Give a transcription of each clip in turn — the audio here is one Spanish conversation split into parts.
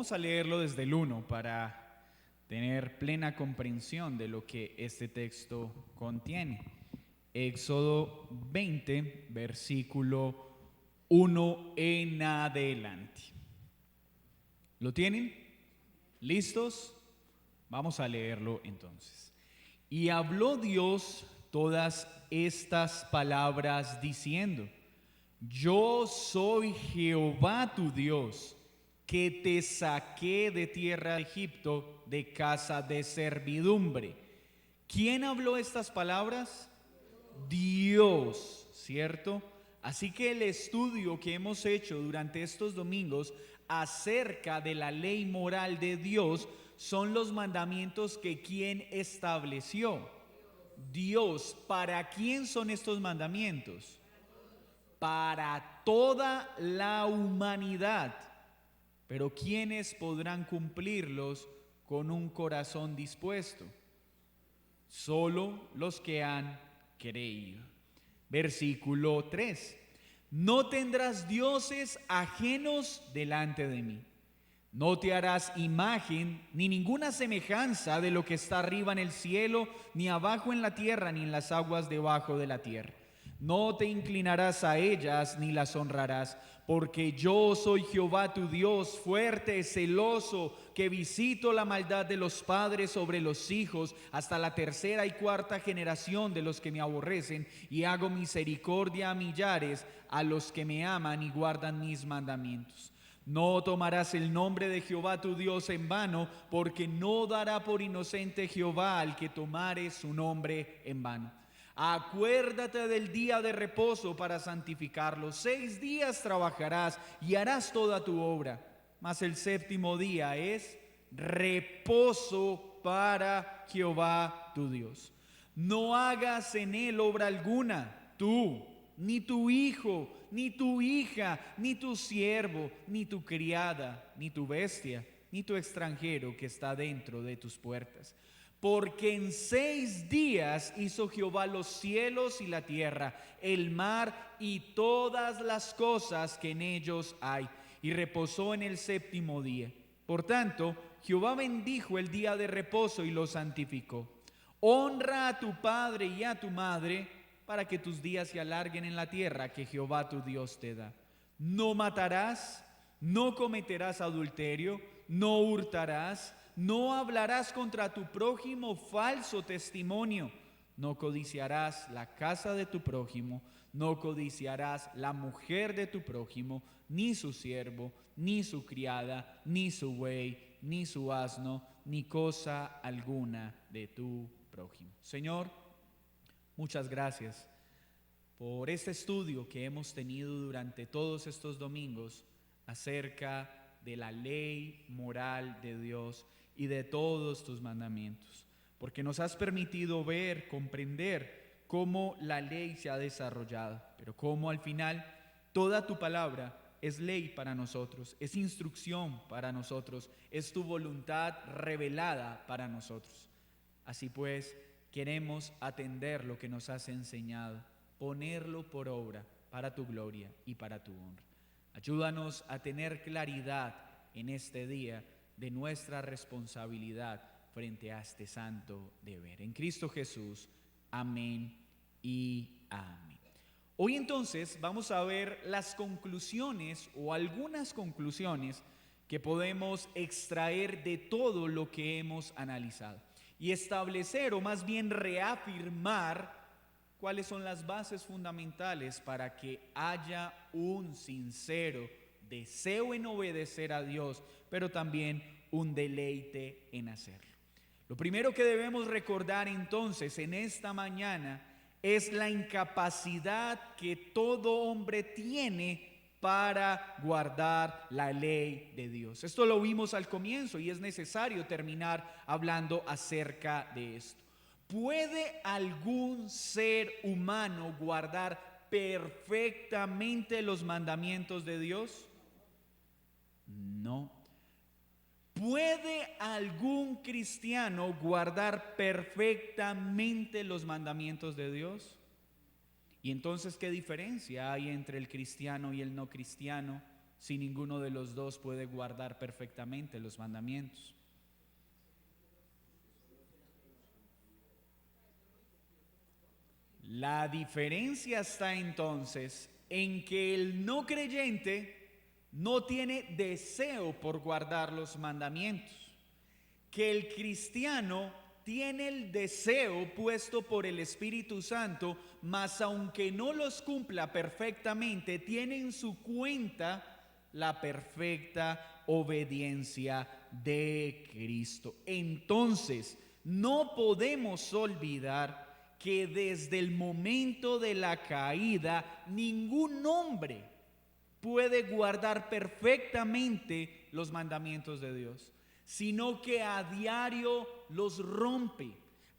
vamos a leerlo desde el 1 para tener plena comprensión de lo que este texto contiene. Éxodo 20, versículo 1 en adelante. ¿Lo tienen? ¿Listos? Vamos a leerlo entonces. Y habló Dios todas estas palabras diciendo: Yo soy Jehová tu Dios, que te saqué de tierra de Egipto, de casa de servidumbre. ¿Quién habló estas palabras? Dios, ¿cierto? Así que el estudio que hemos hecho durante estos domingos acerca de la ley moral de Dios son los mandamientos que ¿quién estableció? Dios. ¿Para quién son estos mandamientos? Para toda la humanidad. Pero ¿quiénes podrán cumplirlos con un corazón dispuesto? Solo los que han creído. Versículo 3. No tendrás dioses ajenos delante de mí. No te harás imagen ni ninguna semejanza de lo que está arriba en el cielo, ni abajo en la tierra, ni en las aguas debajo de la tierra. No te inclinarás a ellas ni las honrarás, porque yo soy Jehová tu Dios, fuerte, celoso, que visito la maldad de los padres sobre los hijos hasta la tercera y cuarta generación de los que me aborrecen, y hago misericordia a millares, a los que me aman y guardan mis mandamientos. No tomarás el nombre de Jehová tu Dios en vano, porque no dará por inocente Jehová al que tomare su nombre en vano. Acuérdate del día de reposo para santificarlo. 6 días trabajarás y harás toda tu obra, mas el séptimo día es reposo para Jehová tu Dios. No hagas en él obra alguna, tú, ni tu hijo, ni tu hija, ni tu siervo, ni tu criada, ni tu bestia, ni tu extranjero que está dentro de tus puertas. Porque en 6 días hizo Jehová los cielos y la tierra, el mar y todas las cosas que en ellos hay, y reposó en el séptimo día. Por tanto, Jehová bendijo el día de reposo y lo santificó. Honra a tu padre y a tu madre, para que tus días se alarguen en la tierra que Jehová tu Dios te da. No matarás, no cometerás adulterio, no hurtarás, no hablarás contra tu prójimo falso testimonio, no codiciarás la casa de tu prójimo, no codiciarás la mujer de tu prójimo, ni su siervo, ni su criada, ni su buey, ni su asno, ni cosa alguna de tu prójimo. Señor, muchas gracias por este estudio que hemos tenido durante todos estos domingos acerca de la ley moral de Dios y de todos tus mandamientos, porque nos has permitido ver, comprender cómo la ley se ha desarrollado, pero cómo al final toda tu palabra es ley para nosotros, es instrucción para nosotros, es tu voluntad revelada para nosotros. Así pues, queremos atender lo que nos has enseñado, ponerlo por obra para tu gloria y para tu honra. Ayúdanos a tener claridad en este día de nuestra responsabilidad frente a este santo deber. En Cristo Jesús, amén y amén. Hoy entonces vamos a ver las conclusiones o algunas conclusiones que podemos extraer de todo lo que hemos analizado y establecer o más bien reafirmar cuáles son las bases fundamentales para que haya un sincero deseo en obedecer a Dios, pero también un deleite en hacerlo. Lo primero que debemos recordar entonces en esta mañana es la incapacidad que todo hombre tiene para guardar la ley de Dios. Esto lo vimos al comienzo y es necesario terminar hablando acerca de esto. ¿Puede algún ser humano guardar perfectamente los mandamientos de Dios? No. ¿Puede algún cristiano guardar perfectamente los mandamientos de Dios? Y entonces, ¿qué diferencia hay entre el cristiano y el no cristiano si ninguno de los dos puede guardar perfectamente los mandamientos? La diferencia está entonces en que el no creyente no tiene deseo por guardar los mandamientos, que el cristiano tiene el deseo puesto por el Espíritu Santo, mas aunque no los cumpla perfectamente, tiene en su cuenta la perfecta obediencia de Cristo. Entonces, no podemos olvidar que desde el momento de la caída, ningún hombre puede guardar perfectamente los mandamientos de Dios, sino que a diario los rompe,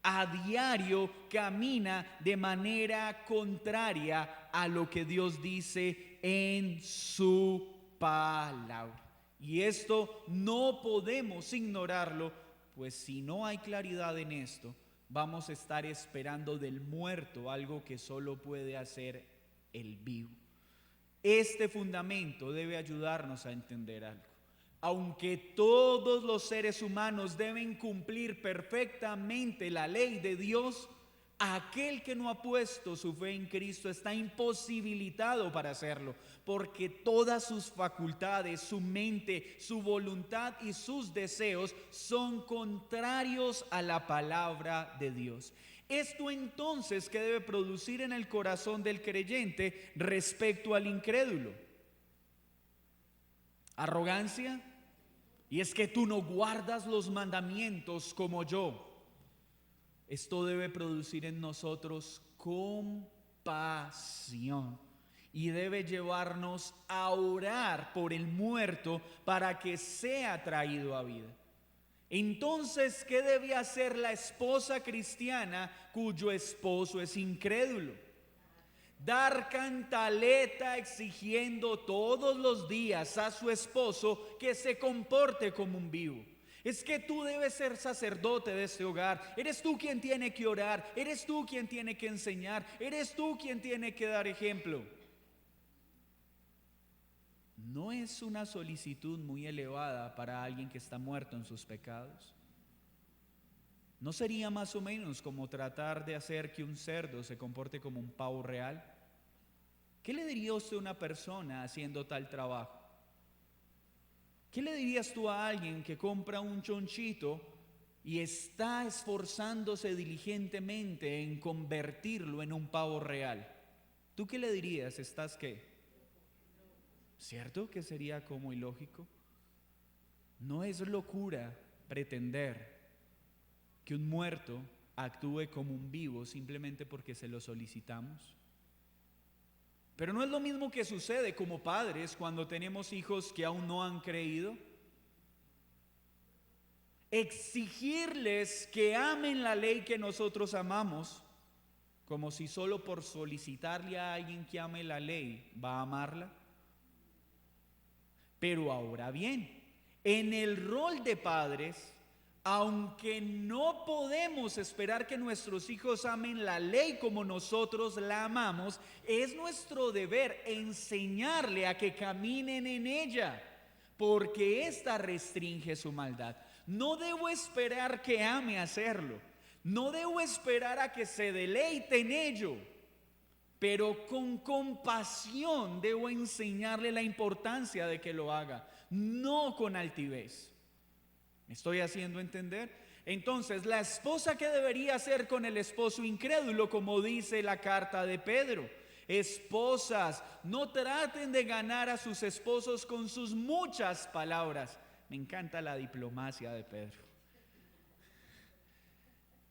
a diario camina de manera contraria a lo que Dios dice en su palabra. Y esto no podemos ignorarlo, pues si no hay claridad en esto, vamos a estar esperando del muerto algo que solo puede hacer el vivo. Este fundamento debe ayudarnos a entender algo. Aunque todos los seres humanos deben cumplir perfectamente la ley de Dios, aquel que no ha puesto su fe en Cristo está imposibilitado para hacerlo, porque todas sus facultades, su mente, su voluntad y sus deseos son contrarios a la palabra de Dios. Esto entonces, ¿qué debe producir en el corazón del creyente respecto al incrédulo? ¿Arrogancia? Y es que tú no guardas los mandamientos como yo. Esto debe producir en nosotros compasión y debe llevarnos a orar por el muerto para que sea traído a vida. Entonces, ¿qué debe hacer la esposa cristiana cuyo esposo es incrédulo? Dar cantaleta exigiendo todos los días a su esposo que se comporte como un vivo. Es que tú debes ser sacerdote de este hogar. Eres tú quien tiene que orar. Eres tú quien tiene que enseñar. Eres tú quien tiene que dar ejemplo. No es una solicitud muy elevada para alguien que está muerto en sus pecados. ¿No sería más o menos como tratar de hacer que un cerdo se comporte como un pavo real? ¿Qué le diría usted a una persona haciendo tal trabajo? ¿Qué le dirías tú a alguien que compra un chonchito y está esforzándose diligentemente en convertirlo en un pavo real? ¿Tú qué le dirías? ¿Estás qué? ¿Cierto que sería como ilógico? No es locura pretender que un muerto actúe como un vivo simplemente porque se lo solicitamos. Pero no es lo mismo que sucede como padres cuando tenemos hijos que aún no han creído. Exigirles que amen la ley que nosotros amamos, como si solo por solicitarle a alguien que ame la ley va a amarla. Pero ahora bien, en el rol de padres, aunque no podemos esperar que nuestros hijos amen la ley como nosotros la amamos, es nuestro deber enseñarle a que caminen en ella, porque ésta restringe su maldad. No debo esperar que ame hacerlo, no debo esperar a que se deleite en ello, pero con compasión debo enseñarle la importancia de que lo haga, no con altivez. ¿Me estoy haciendo entender? Entonces, la esposa, ¿qué debería hacer con el esposo incrédulo? Como dice la carta de Pedro: esposas, no traten de ganar a sus esposos con sus muchas palabras. Me encanta la diplomacia de Pedro.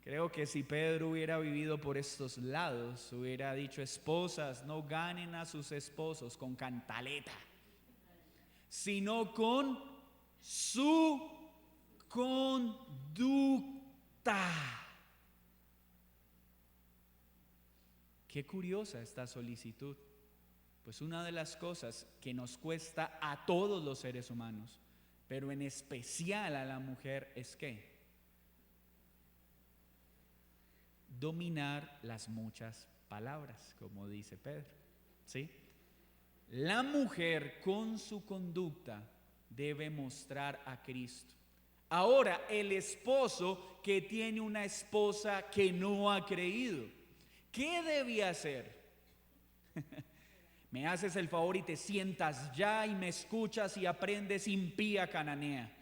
Creo que si Pedro hubiera vivido por estos lados, hubiera dicho: esposas, no ganen a sus esposos con cantaleta, sino con su conducta. Qué curiosa esta solicitud. Pues una de las cosas que nos cuesta a todos los seres humanos, pero en especial a la mujer, es que dominar las muchas palabras, como dice Pedro, ¿sí? La mujer con su conducta debe mostrar a Cristo. Ahora, el esposo que tiene una esposa que no ha creído, ¿qué debe hacer? Me haces el favor y te sientas ya y me escuchas y aprendes impía cananea.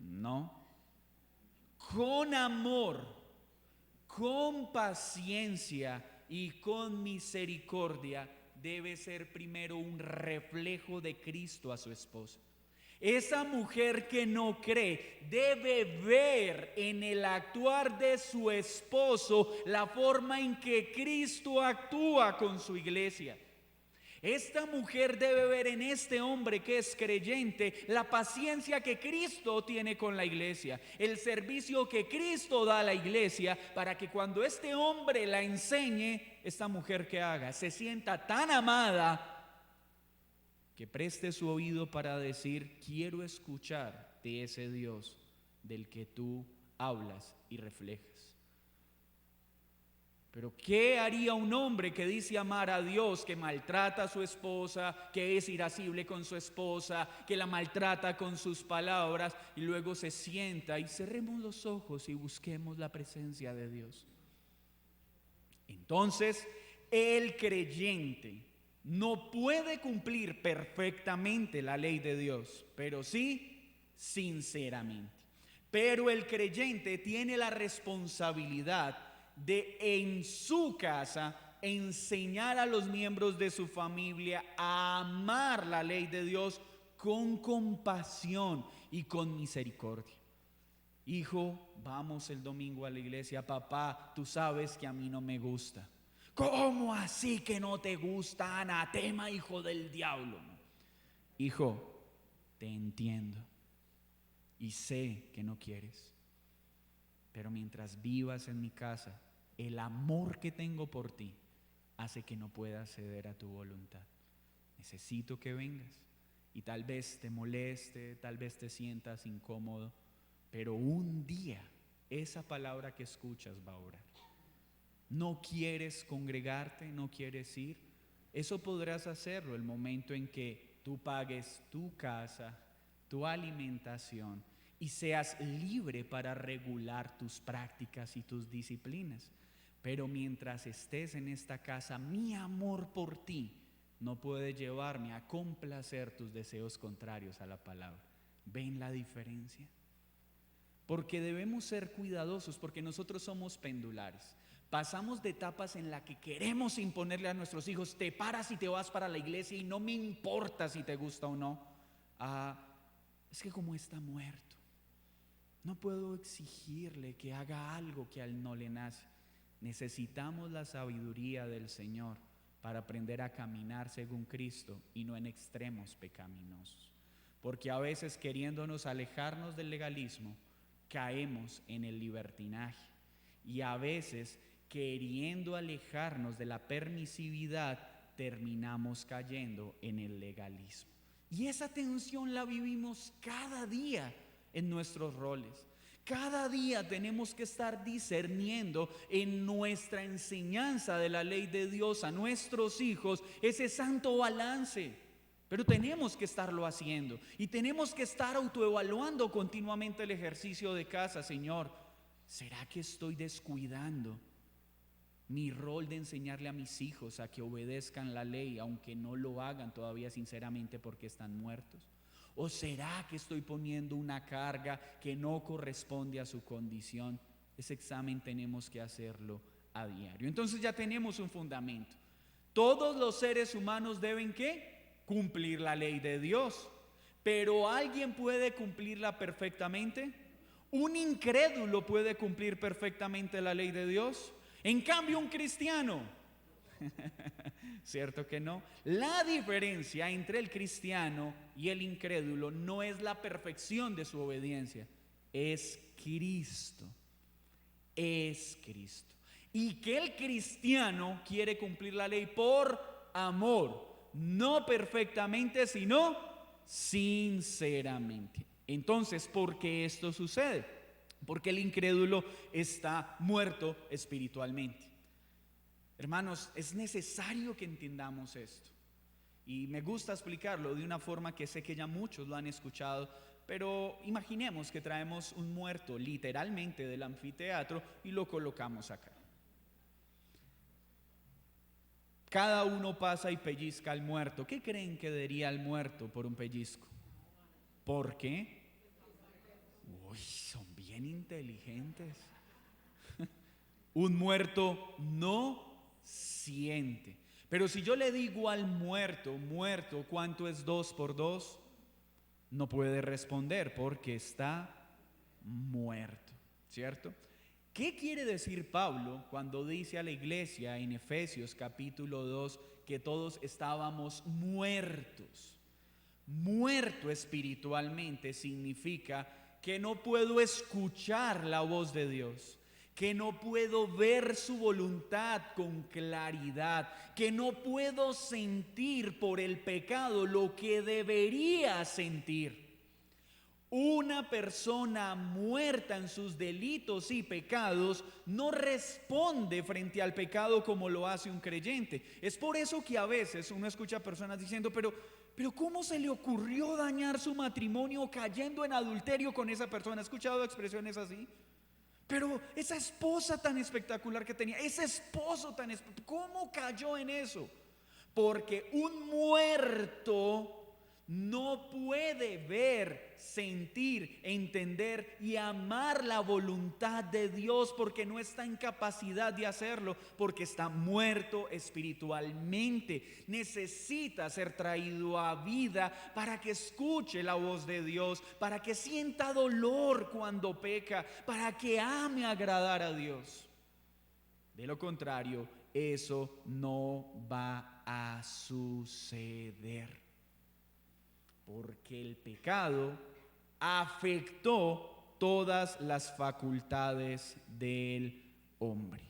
No. Con amor, con paciencia y con misericordia debe ser primero un reflejo de Cristo a su esposa. Esa mujer que no cree debe ver en el actuar de su esposo la forma en que Cristo actúa con su iglesia. Esta mujer debe ver en este hombre que es creyente la paciencia que Cristo tiene con la iglesia, el servicio que Cristo da a la iglesia, para que cuando este hombre la enseñe, esta mujer que haga, se sienta tan amada que preste su oído para decir: quiero escuchar de ese Dios del que tú hablas y reflejas. Pero ¿qué haría un hombre que dice amar a Dios, que maltrata a su esposa, que es irascible con su esposa, que la maltrata con sus palabras, y luego se sienta y cerremos los ojos y busquemos la presencia de Dios? Entonces, el creyente no puede cumplir perfectamente la ley de Dios, pero sí sinceramente. Pero el creyente tiene la responsabilidad de en su casa enseñar a los miembros de su familia a amar la ley de Dios con compasión y con misericordia. Hijo, vamos el domingo a la iglesia. Papá, tú sabes que a mí no me gusta. ¿Cómo así que no te gusta? Anatema, hijo del diablo. Hijo, te entiendo y sé que no quieres, pero mientras vivas en mi casa, el amor que tengo por ti hace que no puedas ceder a tu voluntad. Necesito que vengas, y tal vez te moleste, tal vez te sientas incómodo, pero un día esa palabra que escuchas va a orar. ¿No quieres congregarte? ¿No quieres ir? Eso podrás hacerlo el momento en que tú pagues tu casa, tu alimentación, y seas libre para regular tus prácticas y tus disciplinas. Pero mientras estés en esta casa, mi amor por ti no puede llevarme a complacer tus deseos contrarios a la palabra. ¿Ven la diferencia? Porque debemos ser cuidadosos, porque nosotros somos pendulares. Pasamos de etapas en las que queremos imponerle a nuestros hijos: te paras y te vas para la iglesia y no me importa si te gusta o no. Es que como está muerto, no puedo exigirle que haga algo que a él no le nace. Necesitamos la sabiduría del Señor para aprender a caminar según Cristo y no en extremos pecaminosos. Porque a veces, queriéndonos alejarnos del legalismo, caemos en el libertinaje, y a veces, queriendo alejarnos de la permisividad, terminamos cayendo en el legalismo. Y esa tensión la vivimos cada día en nuestros roles. Cada día tenemos que estar discerniendo en nuestra enseñanza de la ley de Dios a nuestros hijos ese santo balance. Pero tenemos que estarlo haciendo y tenemos que estar autoevaluando continuamente el ejercicio de casa. Señor, ¿será que estoy descuidando mi rol de enseñarle a mis hijos a que obedezcan la ley, aunque no lo hagan todavía sinceramente porque están muertos? ¿O será que estoy poniendo una carga que no corresponde a su condición? Ese examen tenemos que hacerlo a diario. Entonces ya tenemos un fundamento. Todos los seres humanos deben ¿qué? Cumplir la ley de Dios. Pero ¿alguien puede cumplirla perfectamente? ¿Un incrédulo puede cumplir perfectamente la ley de Dios? En cambio, un cristiano, ¿cierto que no? La diferencia entre el cristiano y el incrédulo no es la perfección de su obediencia, es Cristo. Es Cristo. Y que el cristiano quiere cumplir la ley por amor, no perfectamente, sino sinceramente. Entonces, ¿por qué esto sucede? Porque el incrédulo está muerto espiritualmente. Hermanos, es necesario que entendamos esto. Y me gusta explicarlo de una forma que sé que ya muchos lo han escuchado, pero imaginemos que traemos un muerto literalmente del anfiteatro y lo colocamos acá. Cada uno pasa y pellizca al muerto. ¿Qué creen que daría al muerto por un pellizco? ¿Por qué? Uy, son bien inteligentes. Un muerto no siente. Pero si yo le digo al muerto, muerto, ¿cuánto es 2 por 2? No puede responder porque está muerto, ¿cierto? ¿Qué quiere decir Pablo cuando dice a la iglesia en Efesios capítulo 2 que todos estábamos muertos? Muerto espiritualmente significa que no puedo escuchar la voz de Dios, que no puedo ver su voluntad con claridad, que no puedo sentir por el pecado lo que debería sentir. Una persona muerta en sus delitos y pecados no responde frente al pecado como lo hace un creyente. Es por eso que a veces uno escucha personas diciendo, pero ¿cómo se le ocurrió dañar su matrimonio cayendo en adulterio con esa persona? ¿Ha escuchado expresiones así? Pero esa esposa tan espectacular que tenía, ese esposo tan espectacular, ¿cómo cayó en eso? Porque un muerto no puede ver, sentir, entender y amar la voluntad de Dios porque no está en capacidad de hacerlo, porque está muerto espiritualmente. Necesita ser traído a vida para que escuche la voz de Dios, para que sienta dolor cuando peca, para que ame agradar a Dios. De lo contrario, eso no va a suceder. Porque el pecado afectó todas las facultades del hombre.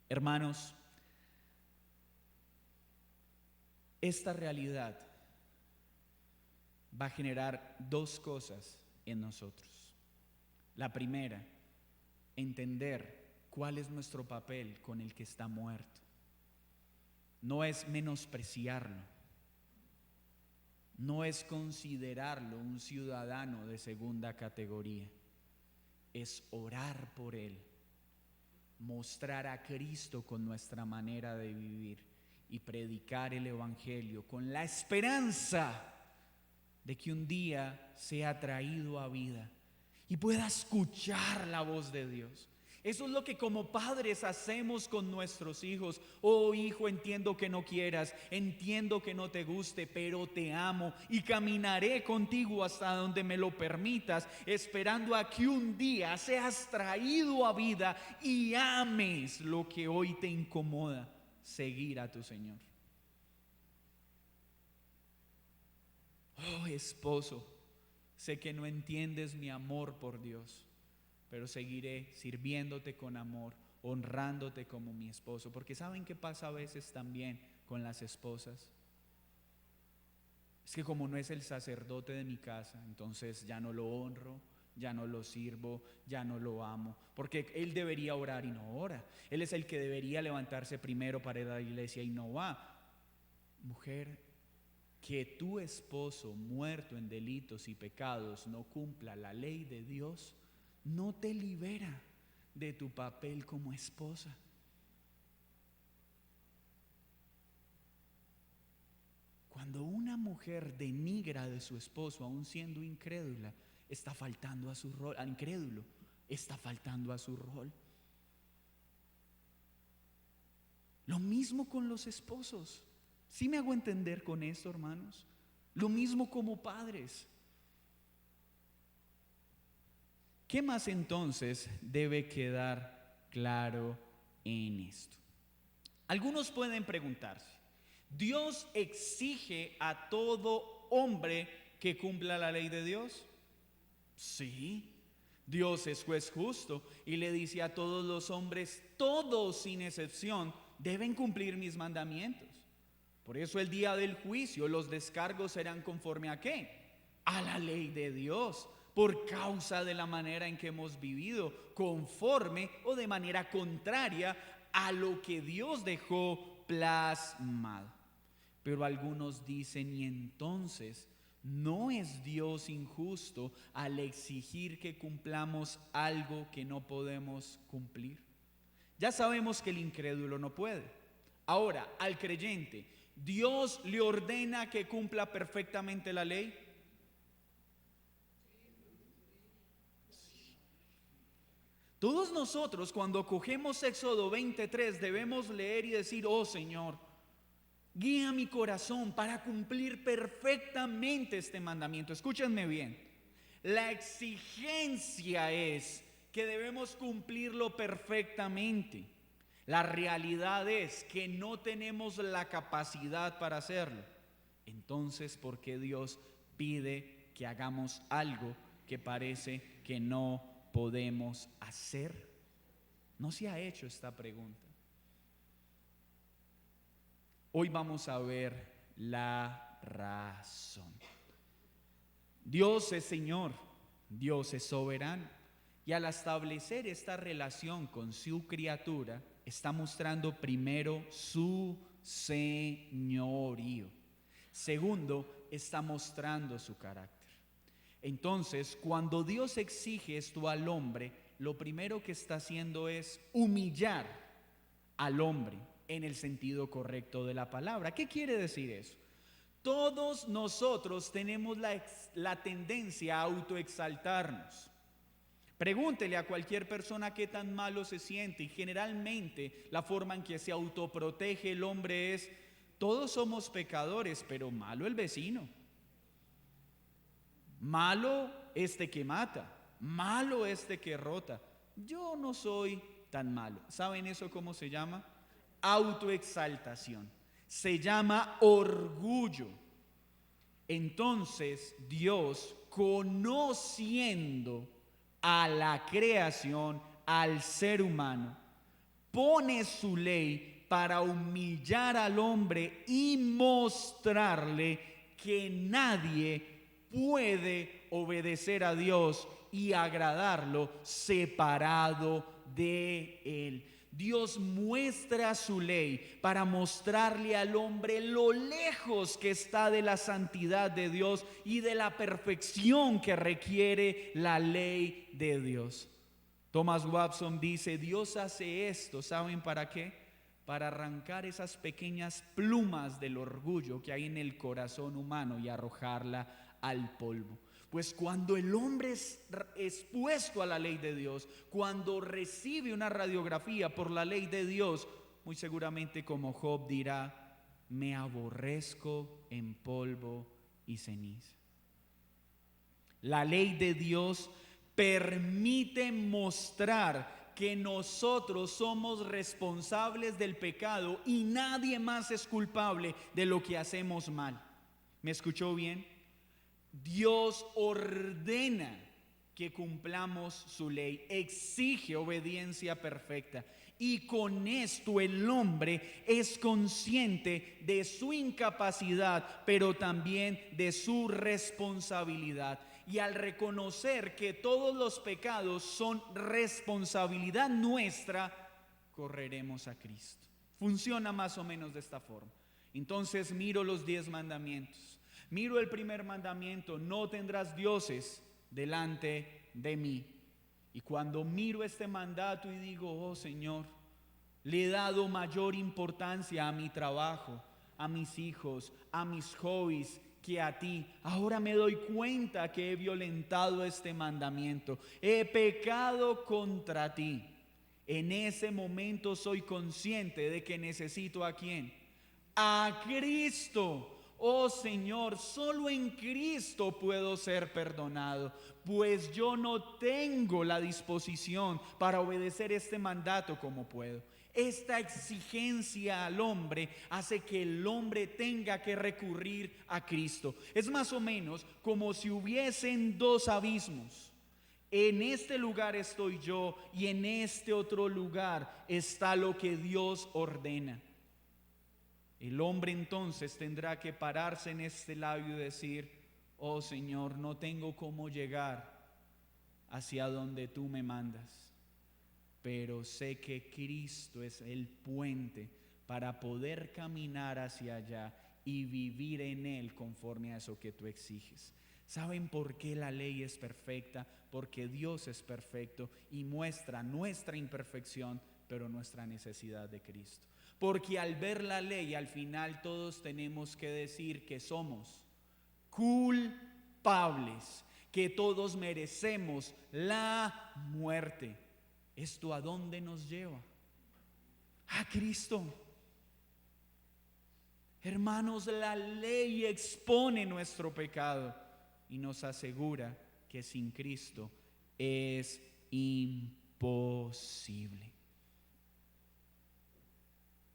Hermanos, esta realidad va a generar dos cosas en nosotros. La primera, entender cuál es nuestro papel con el que está muerto. No es menospreciarlo. No es considerarlo un ciudadano de segunda categoría, es orar por él, mostrar a Cristo con nuestra manera de vivir y predicar el Evangelio con la esperanza de que un día sea traído a vida y pueda escuchar la voz de Dios. Eso es lo que como padres hacemos con nuestros hijos. Oh hijo, entiendo que no quieras, entiendo que no te guste, pero te amo y caminaré contigo hasta donde me lo permitas, esperando a que un día seas traído a vida y ames lo que hoy te incomoda, seguir a tu Señor. Oh esposo, sé que no entiendes mi amor por Dios, pero seguiré sirviéndote con amor, honrándote como mi esposo. Porque ¿saben qué pasa a veces también con las esposas? Es que como no es el sacerdote de mi casa, entonces ya no lo honro, ya no lo sirvo, ya no lo amo. Porque él debería orar y no ora. Él es el que debería levantarse primero para ir a la iglesia y no va. Mujer, que tu esposo muerto en delitos y pecados no cumpla la ley de Dios, no te libera de tu papel como esposa. Cuando una mujer denigra de su esposo aún siendo incrédula, está faltando a su rol, al incrédulo, está faltando a su rol. Lo mismo con los esposos. ¿Sí me hago entender con esto, hermanos? Lo mismo como padres. ¿Qué más entonces debe quedar claro en esto? Algunos pueden preguntarse, ¿Dios exige a todo hombre que cumpla la ley de Dios? Sí, Dios es juez justo y le dice a todos los hombres, todos sin excepción, deben cumplir mis mandamientos. Por eso el día del juicio los descargos serán conforme a ¿qué? A la ley de Dios, por causa de la manera en que hemos vivido, conforme o de manera contraria a lo que Dios dejó plasmado. Pero algunos dicen, y entonces, ¿no es Dios injusto al exigir que cumplamos algo que no podemos cumplir? Ya sabemos que el incrédulo no puede. Ahora, al creyente, ¿Dios le ordena que cumpla perfectamente la ley? Todos nosotros, cuando cogemos Éxodo 23, debemos leer y decir: oh Señor, guía mi corazón para cumplir perfectamente este mandamiento. Escúchenme bien. La exigencia es que debemos cumplirlo perfectamente. La realidad es que no tenemos la capacidad para hacerlo. Entonces, ¿por qué Dios pide que hagamos algo que parece que no podemos hacer? ¿No se ha hecho esta pregunta? Hoy vamos a ver la razón. Dios es Señor, Dios es soberano, y al establecer esta relación con su criatura, está mostrando primero su señorío. Segundo, está mostrando su carácter. Entonces, cuando Dios exige esto al hombre, lo primero que está haciendo es humillar al hombre en el sentido correcto de la palabra. ¿Qué quiere decir eso? Todos nosotros tenemos la tendencia a autoexaltarnos. Pregúntele a cualquier persona qué tan malo se siente, y generalmente la forma en que se autoprotege el hombre es: todos somos pecadores, pero malo el vecino, malo este que mata, malo este que rota. Yo no soy tan malo. ¿Saben eso cómo se llama? Autoexaltación. Se llama orgullo. Entonces Dios, conociendo a la creación, al ser humano, pone su ley para humillar al hombre y mostrarle que nadie puede obedecer a Dios y agradarlo separado de Él. Dios muestra su ley para mostrarle al hombre lo lejos que está de la santidad de Dios y de la perfección que requiere la ley de Dios. Thomas Watson dice: Dios hace esto, ¿saben para qué? Para arrancar esas pequeñas plumas del orgullo que hay en el corazón humano y arrojarla al polvo. Pues cuando el hombre es expuesto a la ley de Dios, cuando recibe una radiografía por la ley de Dios, muy seguramente, como Job dirá: me aborrezco en polvo y ceniza. La ley de Dios permite mostrar que nosotros somos responsables del pecado y nadie más es culpable de lo que hacemos mal. ¿Me escuchó bien? Dios ordena que cumplamos su ley, exige obediencia perfecta, y con esto el hombre es consciente de su incapacidad, pero también de su responsabilidad. Y al reconocer que todos los pecados son responsabilidad nuestra, correremos a Cristo. Funciona más o menos de esta forma. Entonces miro los 10 mandamientos. Miro el primer mandamiento: no tendrás dioses delante de mí. Y cuando miro este mandato y digo: oh Señor, le he dado mayor importancia a mi trabajo, a mis hijos, a mis hobbies, que a ti. Ahora me doy cuenta que he violentado este mandamiento, he pecado contra ti. En ese momento soy consciente de que necesito ¿a quién? A Cristo. Oh Señor, solo en Cristo puedo ser perdonado, pues yo no tengo la disposición para obedecer este mandato como puedo. Esta exigencia al hombre hace que el hombre tenga que recurrir a Cristo. Es más o menos como si hubiesen 2 abismos. En este lugar estoy yo y en este otro lugar está lo que Dios ordena. El hombre entonces tendrá que pararse en este lado y decir: oh Señor, no tengo cómo llegar hacia donde tú me mandas, pero sé que Cristo es el puente para poder caminar hacia allá y vivir en Él conforme a eso que tú exiges. ¿Saben por qué la ley es perfecta? Porque Dios es perfecto y muestra nuestra imperfección, pero nuestra necesidad de Cristo. Porque al ver la ley, al final todos tenemos que decir que somos culpables, que todos merecemos la muerte. ¿Esto a dónde nos lleva? A Cristo. Hermanos, la ley expone nuestro pecado y nos asegura que sin Cristo es imposible.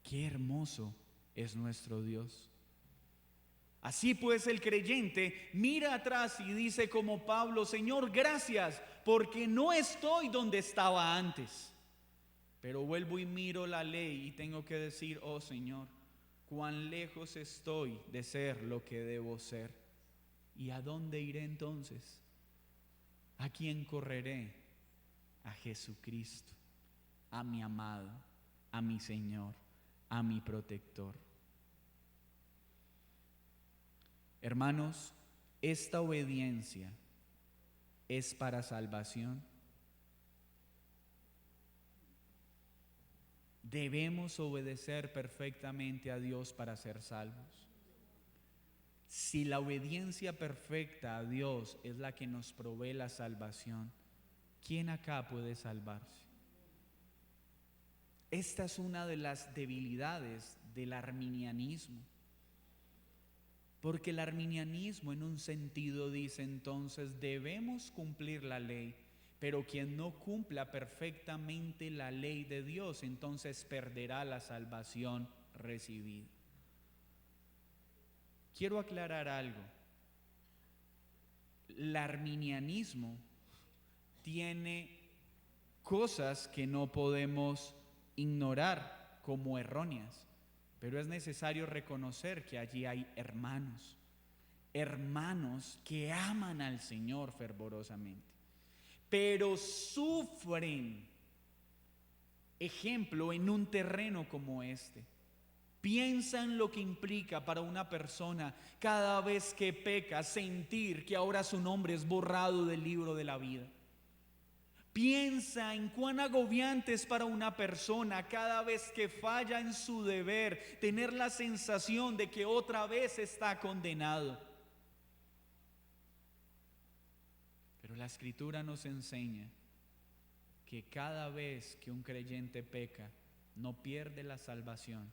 Qué hermoso es nuestro Dios. Así pues, el creyente mira atrás y dice como Pablo: Señor, gracias, porque no estoy donde estaba antes. Pero vuelvo y miro la ley y tengo que decir: oh Señor, cuán lejos estoy de ser lo que debo ser. ¿Y a dónde iré entonces? ¿A quién correré? A Jesucristo, a mi amado, a mi Señor, a mi protector. Hermanos, esta obediencia es para salvación. Debemos obedecer perfectamente a Dios para ser salvos. Si la obediencia perfecta a Dios es la que nos provee la salvación, ¿quién acá puede salvarse? Esta es una de las debilidades del arminianismo. Porque el arminianismo en un sentido dice entonces debemos cumplir la ley, pero quien no cumpla perfectamente la ley de Dios entonces perderá la salvación recibida. Quiero aclarar algo. El arminianismo tiene cosas que no podemos ignorar como erróneas. Pero es necesario reconocer que allí hay hermanos que aman al Señor fervorosamente, pero sufren, ejemplo, en un terreno como este. Piensan lo que implica para una persona cada vez que peca sentir que ahora su nombre es borrado del libro de la vida. Piensa en cuán agobiante es para una persona cada vez que falla en su deber tener la sensación de que otra vez está condenado. Pero la Escritura nos enseña que cada vez que un creyente peca, no pierde la salvación,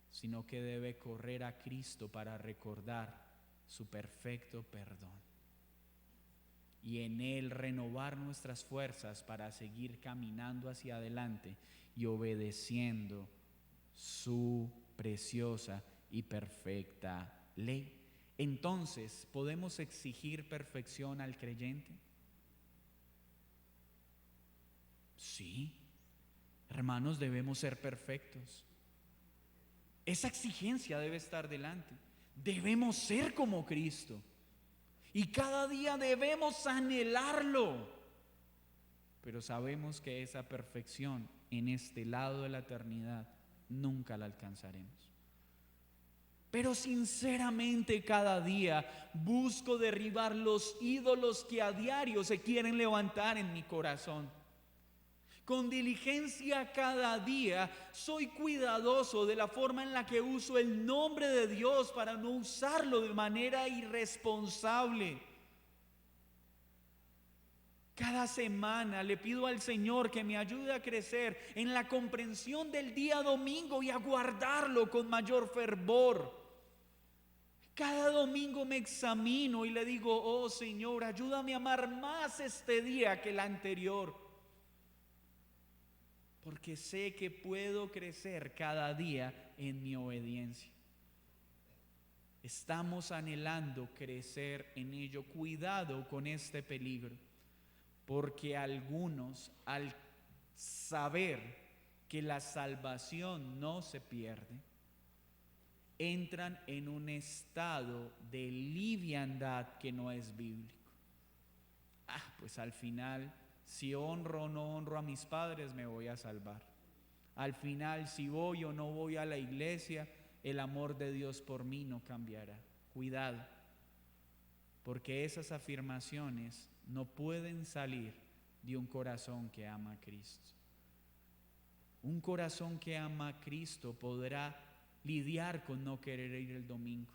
sino que debe correr a Cristo para recordar su perfecto perdón. Y en Él renovar nuestras fuerzas para seguir caminando hacia adelante y obedeciendo su preciosa y perfecta ley. Entonces, ¿podemos exigir perfección al creyente? Sí, hermanos, debemos ser perfectos. Esa exigencia debe estar delante. Debemos ser como Cristo. Y cada día debemos anhelarlo. Pero sabemos que esa perfección en este lado de la eternidad nunca la alcanzaremos. Pero sinceramente cada día busco derribar los ídolos que a diario se quieren levantar en mi corazón. Con diligencia cada día soy cuidadoso de la forma en la que uso el nombre de Dios para no usarlo de manera irresponsable. Cada semana le pido al Señor que me ayude a crecer en la comprensión del día domingo y a guardarlo con mayor fervor. Cada domingo me examino y le digo: oh Señor, ayúdame a amar más este día que el anterior. Porque sé que puedo crecer cada día en mi obediencia. Estamos anhelando crecer en ello. Cuidado con este peligro, porque algunos, al saber que la salvación no se pierde, entran en un estado de liviandad que no es bíblico. Pues al final, si honro o no honro a mis padres, me voy a salvar. Al final, si voy o no voy a la iglesia, el amor de Dios por mí no cambiará. Cuidado, porque esas afirmaciones no pueden salir de un corazón que ama a Cristo. Un corazón que ama a Cristo podrá lidiar con no querer ir el domingo,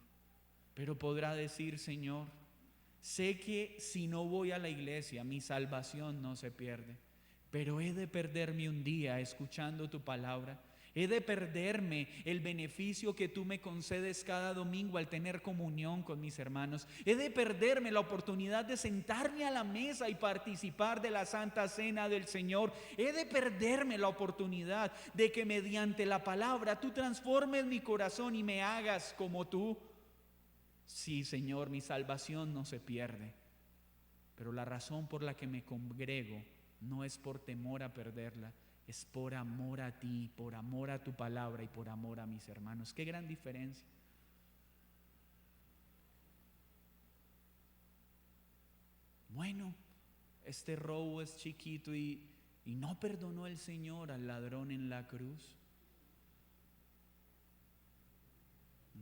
pero podrá decir: Señor, sé que si no voy a la iglesia mi salvación no se pierde, pero he de perderme un día escuchando tu palabra. He de perderme el beneficio que tú me concedes cada domingo al tener comunión con mis hermanos. He de perderme la oportunidad de sentarme a la mesa y participar de la Santa Cena del Señor. He de perderme la oportunidad de que mediante la palabra tú transformes mi corazón y me hagas como tú. Sí, Señor, mi salvación no se pierde, pero la razón por la que me congrego no es por temor a perderla, es por amor a ti, por amor a tu palabra y por amor a mis hermanos. Qué gran diferencia. Bueno, este robo es chiquito y no perdonó el Señor al ladrón en la cruz.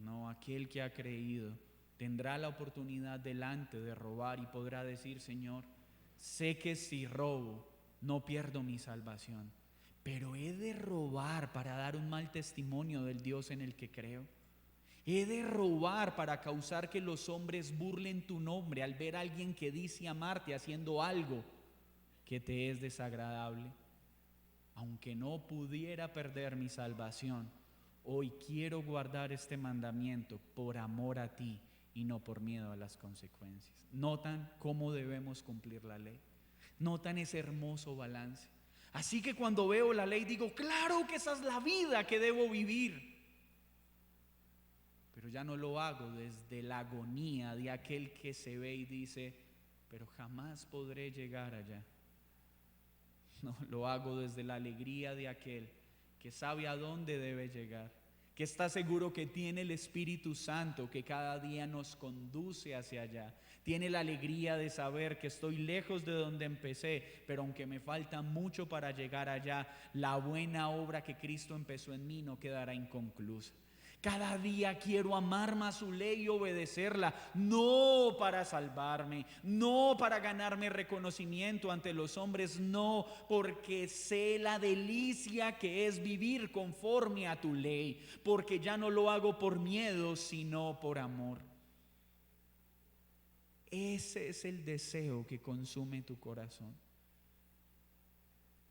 No, aquel que ha creído tendrá la oportunidad delante de robar y podrá decir: Señor, sé que si robo no pierdo mi salvación, pero he de robar para dar un mal testimonio del Dios en el que creo. He de robar para causar que los hombres burlen tu nombre al ver a alguien que dice amarte haciendo algo que te es desagradable. Aunque no pudiera perder mi salvación, hoy quiero guardar este mandamiento por amor a ti y no por miedo a las consecuencias. ¿Notan cómo debemos cumplir la ley? ¿Notan ese hermoso balance? Así que cuando veo la ley digo: claro que esa es la vida que debo vivir. Pero ya no lo hago desde la agonía de aquel que se ve y dice: pero jamás podré llegar allá. No, lo hago desde la alegría de aquel que sabe a dónde debe llegar, que está seguro que tiene el Espíritu Santo que cada día nos conduce hacia allá. Tiene la alegría de saber que estoy lejos de donde empecé, pero aunque me falta mucho para llegar allá, la buena obra que Cristo empezó en mí no quedará inconclusa. Cada día quiero amar más su ley y obedecerla, no para salvarme, no para ganarme reconocimiento ante los hombres, no, porque sé la delicia que es vivir conforme a tu ley, porque ya no lo hago por miedo, sino por amor. Ese es el deseo que consume tu corazón.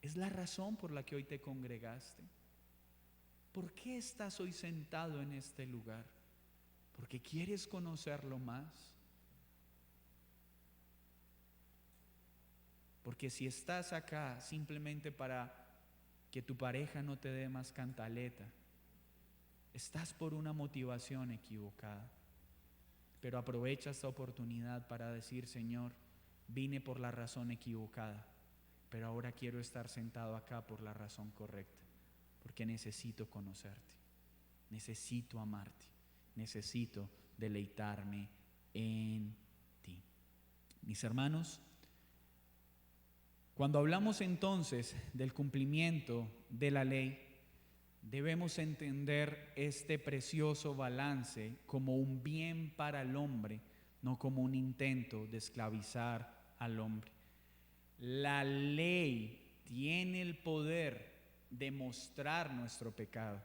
Es la razón por la que hoy te congregaste. ¿Por qué estás hoy sentado en este lugar? ¿Porque quieres conocerlo más? Porque si estás acá simplemente para que tu pareja no te dé más cantaleta, estás por una motivación equivocada. Pero aprovecha esta oportunidad para decir: Señor, vine por la razón equivocada, pero ahora quiero estar sentado acá por la razón correcta. Porque necesito conocerte, necesito amarte, necesito deleitarme en ti. Mis hermanos, cuando hablamos entonces del cumplimiento de la ley, debemos entender este precioso balance como un bien para el hombre, no como un intento de esclavizar al hombre. La ley tiene el poder de mostrar nuestro pecado,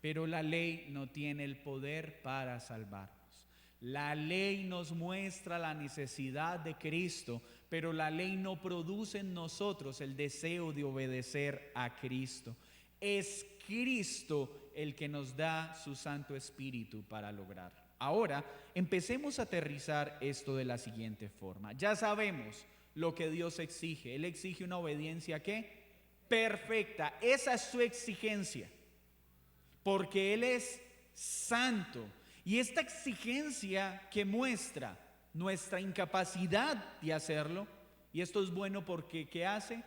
pero la ley no tiene el poder para salvarnos. La ley nos muestra la necesidad de Cristo, pero la ley no produce en nosotros el deseo de obedecer a Cristo. Es Cristo el que nos da su Santo Espíritu para lograrlo. Ahora, empecemos a aterrizar esto de la siguiente forma. Ya sabemos lo que Dios exige. Él exige una obediencia ¿qué? Perfecta. Esa es su exigencia, porque Él es santo. Y esta exigencia que muestra nuestra incapacidad de hacerlo, y esto es bueno porque ¿qué hace?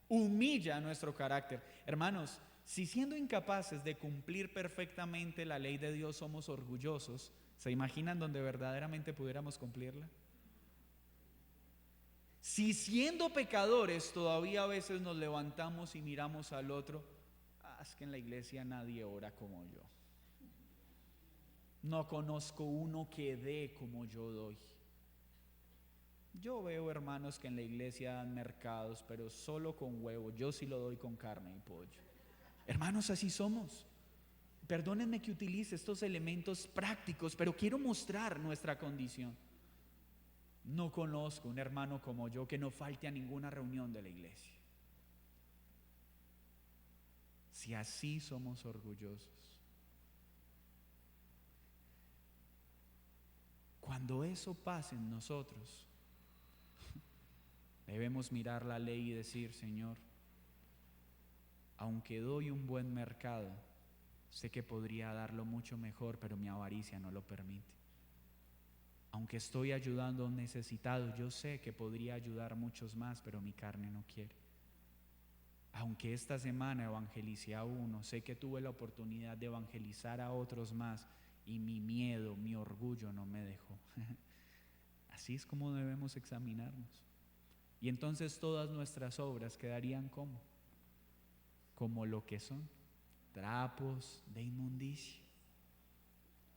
Humilla nuestro carácter. Hermanos, si siendo incapaces de cumplir perfectamente la ley de Dios somos orgullosos, ¿se imaginan donde verdaderamente pudiéramos cumplirla? Si siendo pecadores todavía a veces nos levantamos y miramos al otro: es que en la iglesia nadie ora como yo. No conozco uno que dé como yo doy. Yo veo hermanos que en la iglesia dan mercados, pero solo con huevo. Yo sí lo doy con carne y pollo. Hermanos, así somos. Perdónenme que utilice estos elementos prácticos, pero quiero mostrar nuestra condición. No conozco un hermano como yo que no falte a ninguna reunión de la iglesia. Si así somos orgullosos. Cuando eso pase en nosotros, debemos mirar la ley y decir: Señor, aunque doy un buen mercado, sé que podría darlo mucho mejor, pero mi avaricia no lo permite. Aunque estoy ayudando a un necesitado, yo sé que podría ayudar a muchos más, pero mi carne no quiere. Aunque esta semana evangelicé a uno, sé que tuve la oportunidad de evangelizar a otros más y mi miedo, mi orgullo no me dejó. Así es como debemos examinarnos. Y entonces todas nuestras obras quedarían como lo que son, trapos de inmundicia.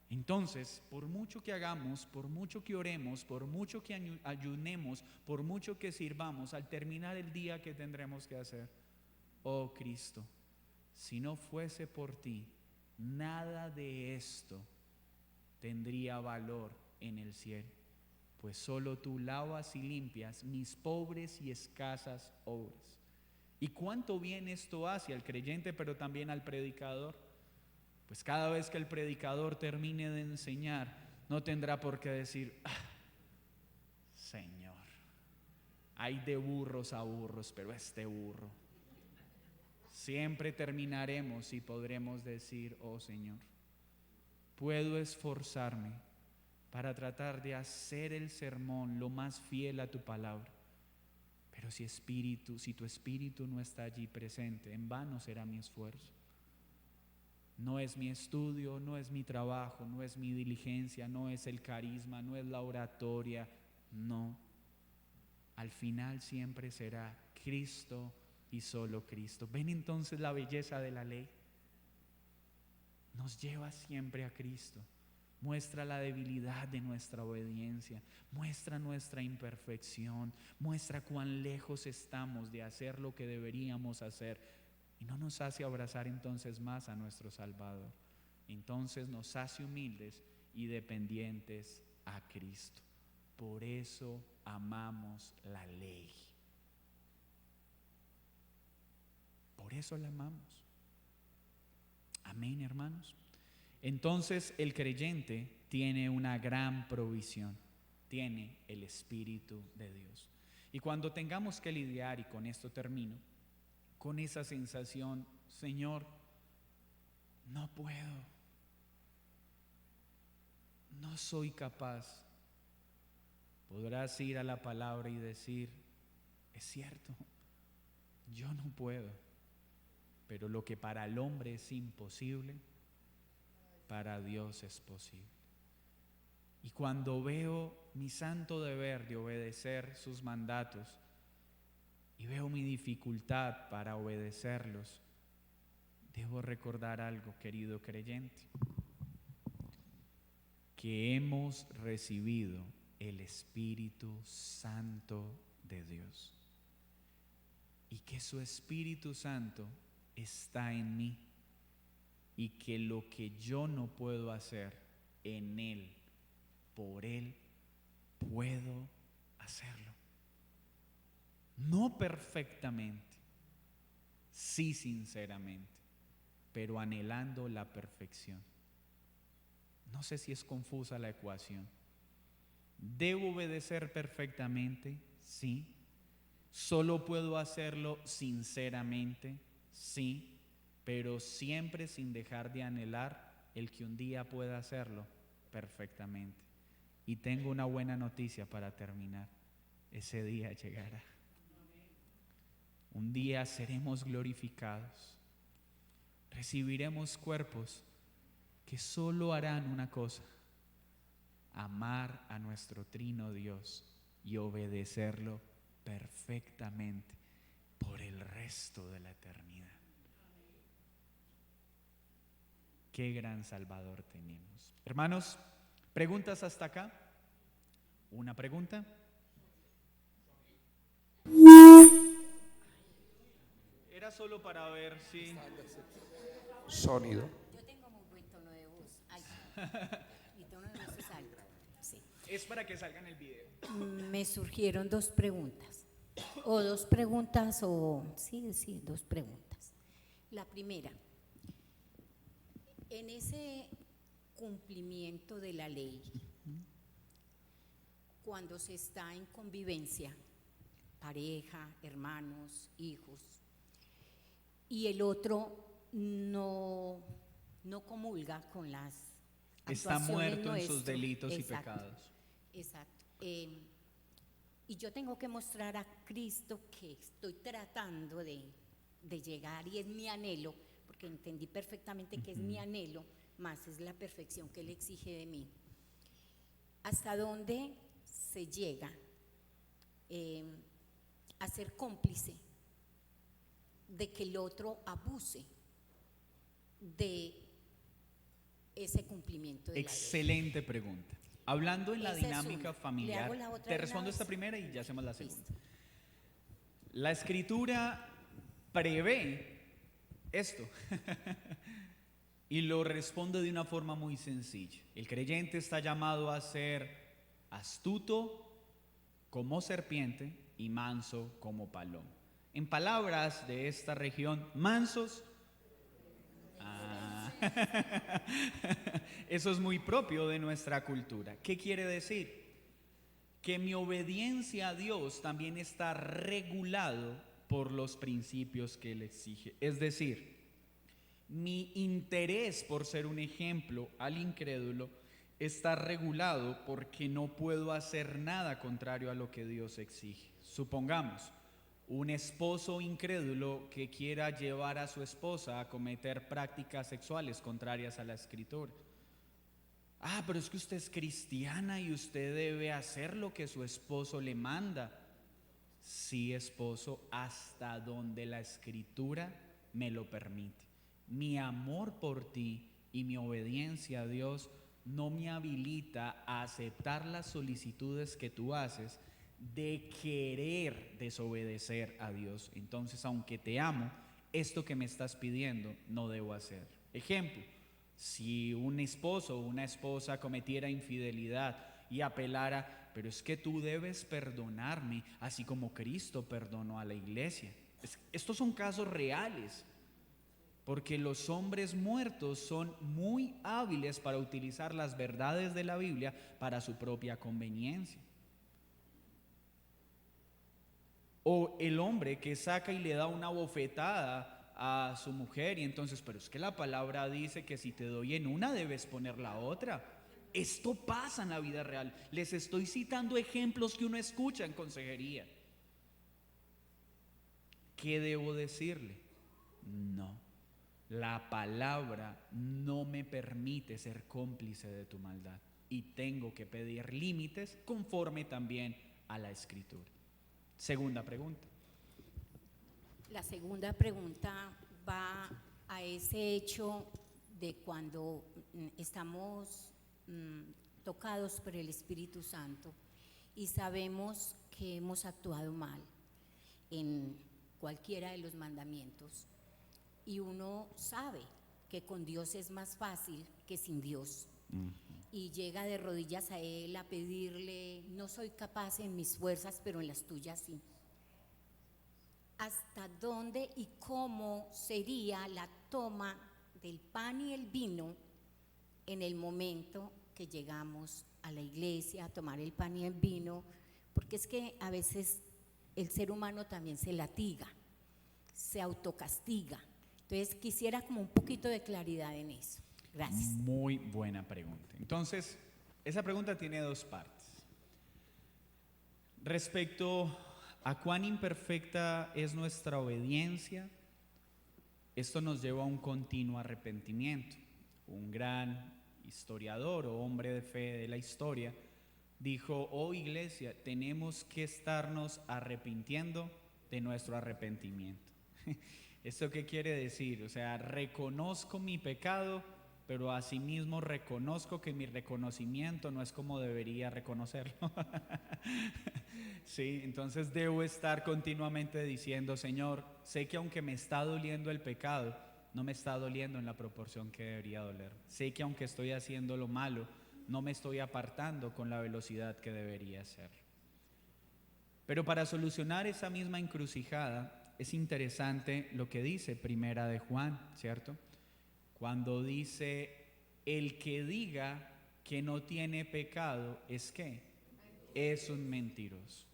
Entonces, por mucho que hagamos, por mucho que oremos, por mucho que ayunemos, por mucho que sirvamos, al terminar el día, ¿qué tendremos que hacer? Oh Cristo, si no fuese por ti, nada de esto tendría valor en el cielo, pues solo tú lavas y limpias mis pobres y escasas obras. ¿Y cuánto bien esto hace al creyente, pero también al predicador? Pues cada vez que el predicador termine de enseñar, no tendrá por qué decir: Señor, hay de burros a burros, pero este burro. Siempre terminaremos y podremos decir: oh Señor, puedo esforzarme para tratar de hacer el sermón lo más fiel a tu palabra, pero si tu espíritu no está allí presente, en vano será mi esfuerzo. No es mi estudio, no es mi trabajo, no es mi diligencia, no es el carisma, no es la oratoria, no. Al final siempre será Cristo y solo Cristo. ¿Ven entonces la belleza de la ley? Nos lleva siempre a Cristo. Muestra la debilidad de nuestra obediencia, muestra nuestra imperfección, muestra cuán lejos estamos de hacer lo que deberíamos hacer. Y no nos hace abrazar entonces más a nuestro Salvador. Entonces nos hace humildes y dependientes a Cristo. Por eso amamos la ley. Por eso la amamos. Amén, hermanos. Entonces el creyente tiene una gran provisión. Tiene el Espíritu de Dios. Y cuando tengamos que lidiar, y con esto termino, con esa sensación: Señor, no puedo, no soy capaz, podrás ir a la palabra y decir: es cierto, yo no puedo, pero lo que para el hombre es imposible, para Dios es posible. Y cuando veo mi santo deber de obedecer sus mandatos, y veo mi dificultad para obedecerlos, debo recordar algo, querido creyente: que hemos recibido el Espíritu Santo de Dios y que su Espíritu Santo está en mí, y que lo que yo no puedo hacer en Él, por Él, puedo hacerlo. No perfectamente, sí sinceramente, pero anhelando la perfección. No sé si es confusa la ecuación. ¿Debo obedecer perfectamente? Sí. ¿Solo puedo hacerlo sinceramente? Sí, pero siempre sin dejar de anhelar el que un día pueda hacerlo perfectamente. Y tengo una buena noticia para terminar: ese día llegará. Un día seremos glorificados, recibiremos cuerpos que solo harán una cosa: amar a nuestro trino Dios y obedecerlo perfectamente por el resto de la eternidad. Qué gran Salvador tenemos. Hermanos, ¿preguntas hasta acá? ¿Una pregunta? Era solo para ver si... Sonido. Yo tengo muy buen tono de voz. Ay, mi tono de voz es alto. Sí. Es para que salga en el video. Me surgieron dos preguntas. O dos preguntas, sí, dos preguntas. La primera, en ese cumplimiento de la ley, cuando se está en convivencia, pareja, hermanos, hijos, y el otro no comulga con las Está actuaciones muerto en nuestras. sus delitos y Exacto, pecados. exacto. Y yo tengo que mostrar a Cristo que estoy tratando de llegar, y es mi anhelo, porque entendí perfectamente que es mi anhelo, más es la perfección que Él exige de mí. ¿Hasta dónde se llega a ser cómplice de que el otro abuse de ese cumplimiento de la ley? Excelente pregunta. Hablando en la Esa es dinámica una. familiar, ¿Le hago la otra te de una respondo vez? esta primera y ya hacemos la segunda. Listo. La Escritura prevé esto y lo responde de una forma muy sencilla. El creyente está llamado a ser astuto como serpiente y manso como paloma. En palabras de esta región, mansos. Eso es muy propio de nuestra cultura. ¿Qué quiere decir? Que mi obediencia a Dios también está regulado por los principios que Él exige. Es decir, mi interés por ser un ejemplo al incrédulo está regulado porque no puedo hacer nada contrario a lo que Dios exige. Supongamos, un esposo incrédulo que quiera llevar a su esposa a cometer prácticas sexuales contrarias a la Escritura. Pero es que usted es cristiana y usted debe hacer lo que su esposo le manda. Sí, esposo, hasta donde la Escritura me lo permite. Mi amor por ti y mi obediencia a Dios no me habilita a aceptar las solicitudes que tú haces de querer desobedecer a Dios. Entonces, aunque te amo, esto que me estás pidiendo no debo hacer. Ejemplo, si un esposo o una esposa cometiera infidelidad y apelara, pero es que tú debes perdonarme, así como Cristo perdonó a la iglesia. Estos son casos reales, porque los hombres muertos son muy hábiles para utilizar las verdades de la Biblia para su propia conveniencia. O el hombre que saca y le da una bofetada a su mujer y entonces, pero es que la palabra dice que si te doy en una debes poner la otra. Esto pasa en la vida real. Les estoy citando ejemplos que uno escucha en consejería. ¿Qué debo decirle? No, la palabra no me permite ser cómplice de tu maldad y tengo que pedir límites conforme también a la Escritura. Segunda pregunta. La segunda pregunta va a ese hecho de cuando estamos tocados por el Espíritu Santo y sabemos que hemos actuado mal en cualquiera de los mandamientos, y uno sabe que con Dios es más fácil que sin Dios. Y llega de rodillas a Él a pedirle: no soy capaz en mis fuerzas, pero en las tuyas sí. ¿Hasta dónde y cómo sería la toma del pan y el vino en el momento que llegamos a la iglesia a tomar el pan y el vino? Porque es que a veces el ser humano también se latiga, se autocastiga. Entonces quisiera como un poquito de claridad en eso. Gracias. Muy buena pregunta. Entonces, esa pregunta tiene dos partes. Respecto a cuán imperfecta es nuestra obediencia, esto nos lleva a un continuo arrepentimiento. Un gran historiador o hombre de fe de la historia dijo: oh iglesia, tenemos que estarnos arrepintiendo de nuestro arrepentimiento. ¿Esto qué quiere decir? O sea, reconozco mi pecado, pero asimismo reconozco que mi reconocimiento no es como debería reconocerlo. Sí, entonces debo estar continuamente diciendo, Señor, sé que aunque me está doliendo el pecado, no me está doliendo en la proporción que debería doler. Sé que aunque estoy haciendo lo malo, no me estoy apartando con la velocidad que debería ser. Pero para solucionar esa misma encrucijada, es interesante lo que dice Primera de Juan, ¿cierto? Cuando dice, el que diga que no tiene pecado, ¿es qué? Es un mentiroso.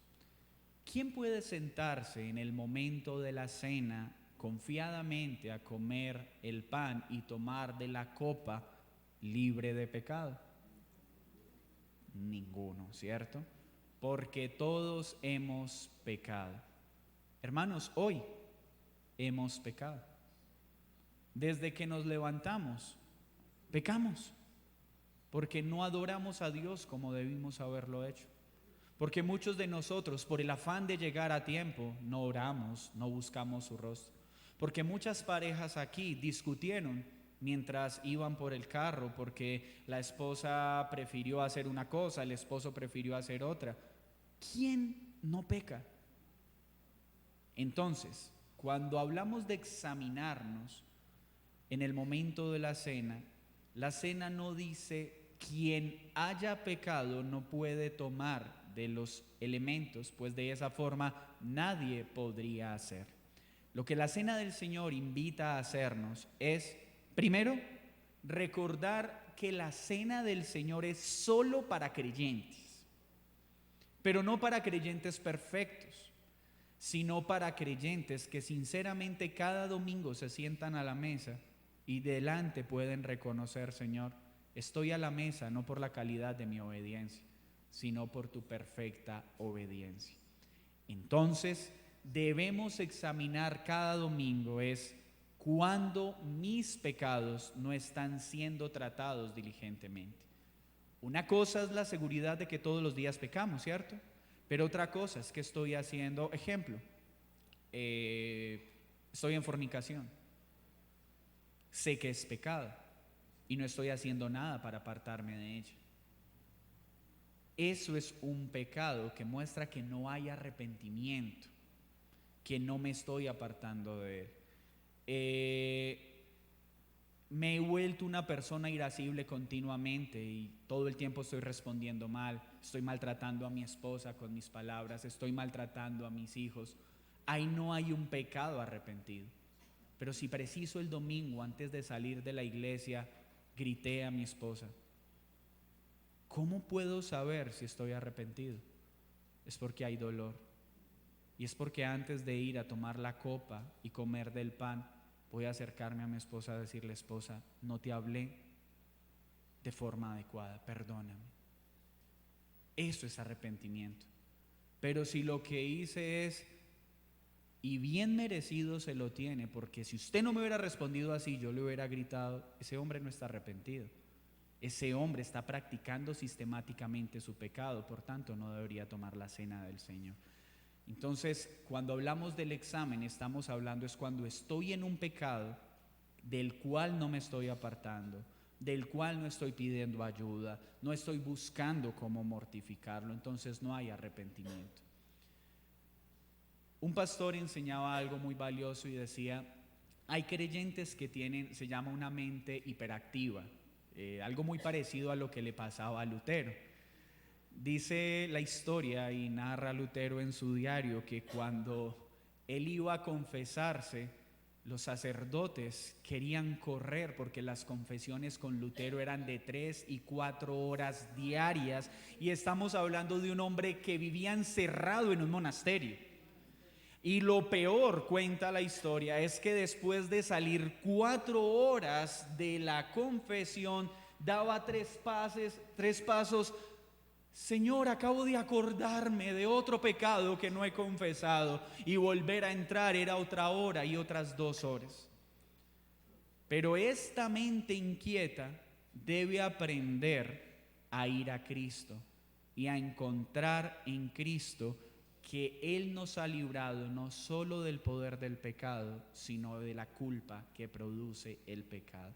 ¿Quién puede sentarse en el momento de la cena confiadamente a comer el pan y tomar de la copa libre de pecado? Ninguno, ¿cierto? Porque todos hemos pecado. Hermanos, hoy hemos pecado. Desde que nos levantamos, pecamos, porque no adoramos a Dios como debimos haberlo hecho. Porque muchos de nosotros, por el afán de llegar a tiempo, no oramos, no buscamos su rostro. Porque muchas parejas aquí discutieron mientras iban por el carro, porque la esposa prefirió hacer una cosa, el esposo prefirió hacer otra. ¿Quién no peca? Entonces, cuando hablamos de examinarnos en el momento de la cena no dice quien haya pecado no puede tomar de los elementos, pues de esa forma nadie podría hacer. Lo que la cena del Señor invita a hacernos es, primero, recordar que la cena del Señor es solo para creyentes, pero no para creyentes perfectos, sino para creyentes que sinceramente cada domingo se sientan a la mesa y delante pueden reconocer, Señor, estoy a la mesa no por la calidad de mi obediencia, sino por tu perfecta obediencia. Entonces, debemos examinar cada domingo es cuando mis pecados no están siendo tratados diligentemente. Una cosa es la seguridad de que todos los días pecamos, ¿cierto? Pero otra cosa es que estoy haciendo, ejemplo, estoy en fornicación. Sé que es pecado y no estoy haciendo nada para apartarme de ella. Eso es un pecado que muestra que no hay arrepentimiento, que no me estoy apartando de él. Me he vuelto una persona irascible continuamente y todo el tiempo estoy respondiendo mal, estoy maltratando a mi esposa con mis palabras, estoy maltratando a mis hijos. Ahí no hay un pecado arrepentido. Pero si preciso el domingo antes de salir de la iglesia, grité a mi esposa, ¿cómo puedo saber si estoy arrepentido? Es porque hay dolor. Y es porque antes de ir a tomar la copa y comer del pan, voy a acercarme a mi esposa a decirle, esposa, no te hablé de forma adecuada, perdóname. Eso es arrepentimiento. Pero si lo que hice es, y bien merecido se lo tiene, porque si usted no me hubiera respondido así, yo le hubiera gritado, ese hombre no está arrepentido. Ese hombre está practicando sistemáticamente su pecado, por tanto no debería tomar la cena del Señor. Entonces, cuando hablamos del examen, estamos hablando es cuando estoy en un pecado del cual no me estoy apartando, del cual no estoy pidiendo ayuda, no estoy buscando cómo mortificarlo, entonces no hay arrepentimiento. Un pastor enseñaba algo muy valioso y decía, hay creyentes que tienen, se llama una mente hiperactiva, algo muy parecido a lo que le pasaba a Lutero. Dice la historia y narra Lutero en su diario que cuando él iba a confesarse, los sacerdotes querían correr porque las confesiones con Lutero eran de 3 y 4 horas diarias y estamos hablando de un hombre que vivía encerrado en un monasterio. Y lo peor, cuenta la historia, es que después de salir 4 horas de la confesión, daba 3 pasos. Señor, acabo de acordarme de otro pecado que no he confesado, y volver a entrar era otra hora y otras 2 horas. Pero esta mente inquieta debe aprender a ir a Cristo y a encontrar en Cristo que Él nos ha librado no solo del poder del pecado, sino de la culpa que produce el pecado.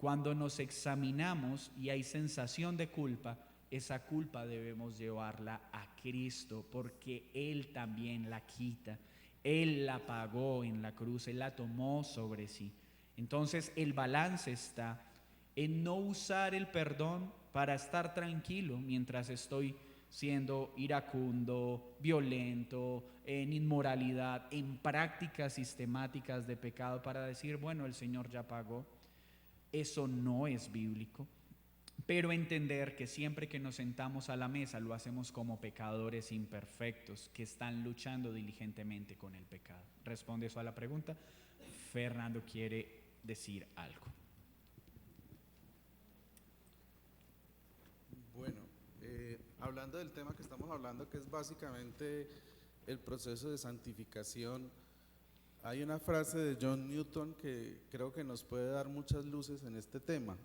Cuando nos examinamos y hay sensación de culpa, esa culpa debemos llevarla a Cristo, porque Él también la quita. Él la pagó en la cruz, Él la tomó sobre sí. Entonces el balance está en no usar el perdón para estar tranquilo mientras estoy siendo iracundo, violento, en inmoralidad, en prácticas sistemáticas de pecado, para decir, bueno, el Señor ya pagó. Eso no es bíblico. Pero entender que siempre que nos sentamos a la mesa lo hacemos como pecadores imperfectos que están luchando diligentemente con el pecado. ¿Responde eso a la pregunta? Fernando quiere decir algo. Bueno, hablando del tema que estamos hablando, que es básicamente el proceso de santificación, hay una frase de John Newton que creo que nos puede dar muchas luces en este tema.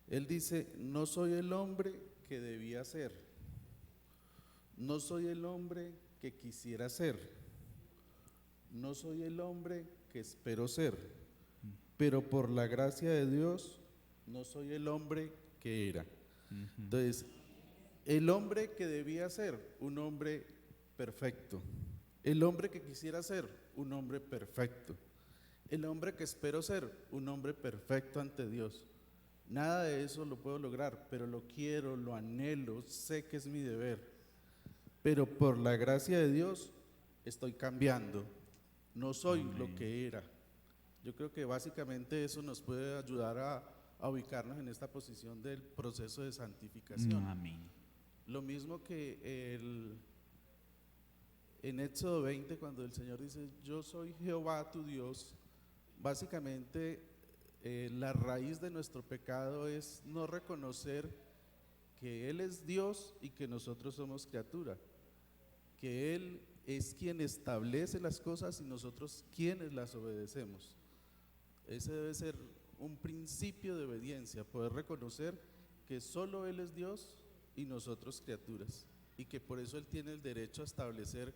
Él dice, no soy el hombre que debía ser, no soy el hombre que quisiera ser, no soy el hombre que espero ser, pero por la gracia de Dios no soy el hombre que era. Entonces, el hombre que debía ser, un hombre perfecto, el hombre que quisiera ser, un hombre perfecto, el hombre que espero ser, un hombre perfecto ante Dios. Nada de eso lo puedo lograr, pero lo quiero, lo anhelo, sé que es mi deber. Pero por la gracia de Dios estoy cambiando, no soy lo que era. Yo creo que básicamente eso nos puede ayudar a ubicarnos en esta posición del proceso de santificación. Amén. Lo mismo que en Éxodo 20, cuando el Señor dice, yo soy Jehová tu Dios, básicamente la raíz de nuestro pecado es no reconocer que Él es Dios y que nosotros somos criatura, que Él es quien establece las cosas y nosotros quienes las obedecemos. Ese debe ser un principio de obediencia, poder reconocer que solo Él es Dios y nosotros criaturas, y que por eso Él tiene el derecho a establecer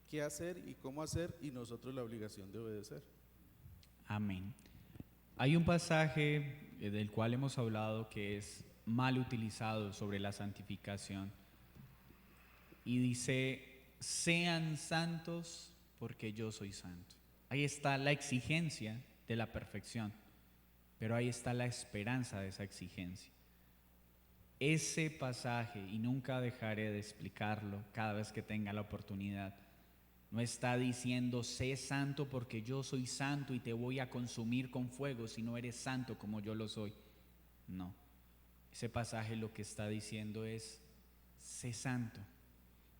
qué hacer y cómo hacer, y nosotros la obligación de obedecer. Amén. Hay un pasaje del cual hemos hablado que es mal utilizado sobre la santificación y dice, sean santos porque yo soy santo. Ahí está la exigencia de la perfección, pero ahí está la esperanza de esa exigencia. Ese pasaje, y nunca dejaré de explicarlo cada vez que tenga la oportunidad, no está diciendo, sé santo porque yo soy santo y te voy a consumir con fuego si no eres santo como yo lo soy. No, ese pasaje lo que está diciendo es, sé santo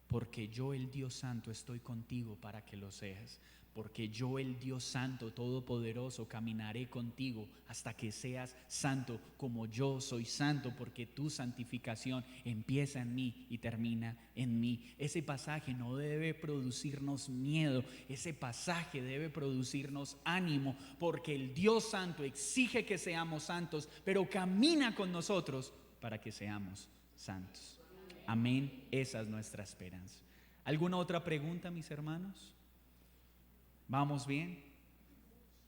porque yo, el Dios santo, estoy contigo para que lo seas. Porque yo, el Dios santo, todopoderoso, caminaré contigo hasta que seas santo como yo soy santo, porque tu santificación empieza en mí y termina en mí. Ese pasaje no debe producirnos miedo, ese pasaje debe producirnos ánimo, porque el Dios santo exige que seamos santos, pero camina con nosotros para que seamos santos. Amén, esa es nuestra esperanza. ¿Alguna otra pregunta, mis hermanos? ¿Vamos bien?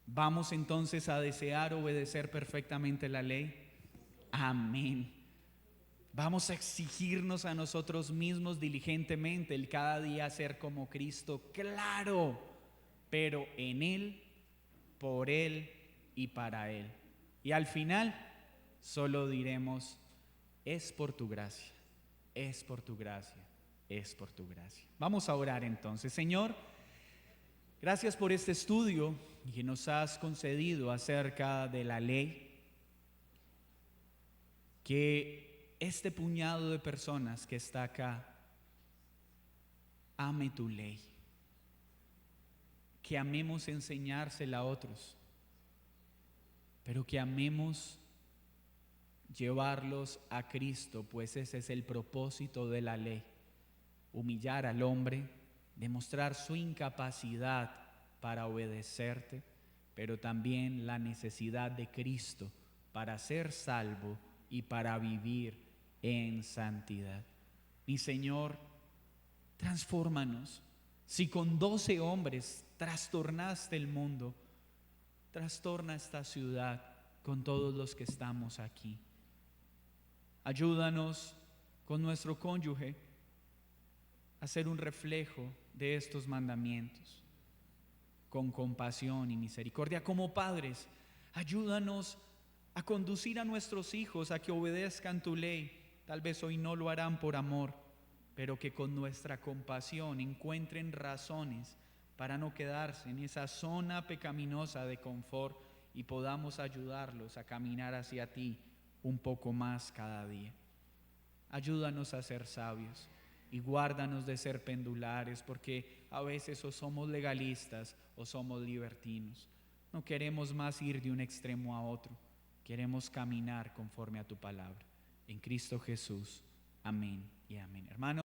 ¿Vamos entonces a desear obedecer perfectamente la ley? Amén. Vamos a exigirnos a nosotros mismos diligentemente el cada día ser como Cristo, claro, pero en Él, por Él y para Él. Y al final solo diremos, es por tu gracia, es por tu gracia, es por tu gracia. Vamos a orar entonces. Señor, gracias por este estudio que nos has concedido acerca de la ley. Que este puñado de personas que está acá ame tu ley. Que amemos enseñársela a otros, pero que amemos llevarlos a Cristo, pues ese es el propósito de la ley. Humillar al hombre, demostrar su incapacidad para obedecerte, pero también la necesidad de Cristo para ser salvo y para vivir en santidad. Mi Señor, transfórmanos. Si con 12 hombres trastornaste el mundo, trastorna esta ciudad con todos los que estamos aquí. Ayúdanos con nuestro cónyuge a ser un reflejo de estos mandamientos, con compasión y misericordia. Como padres, ayúdanos a conducir a nuestros hijos a que obedezcan tu ley. Tal vez hoy no lo harán por amor, pero que con nuestra compasión encuentren razones para no quedarse en esa zona pecaminosa de confort y podamos ayudarlos a caminar hacia ti un poco más cada día. Ayúdanos a ser sabios y guárdanos de ser pendulares, porque a veces o somos legalistas o somos libertinos. No queremos más ir de un extremo a otro, queremos caminar conforme a tu palabra. En Cristo Jesús. Amén y amén. Hermanos.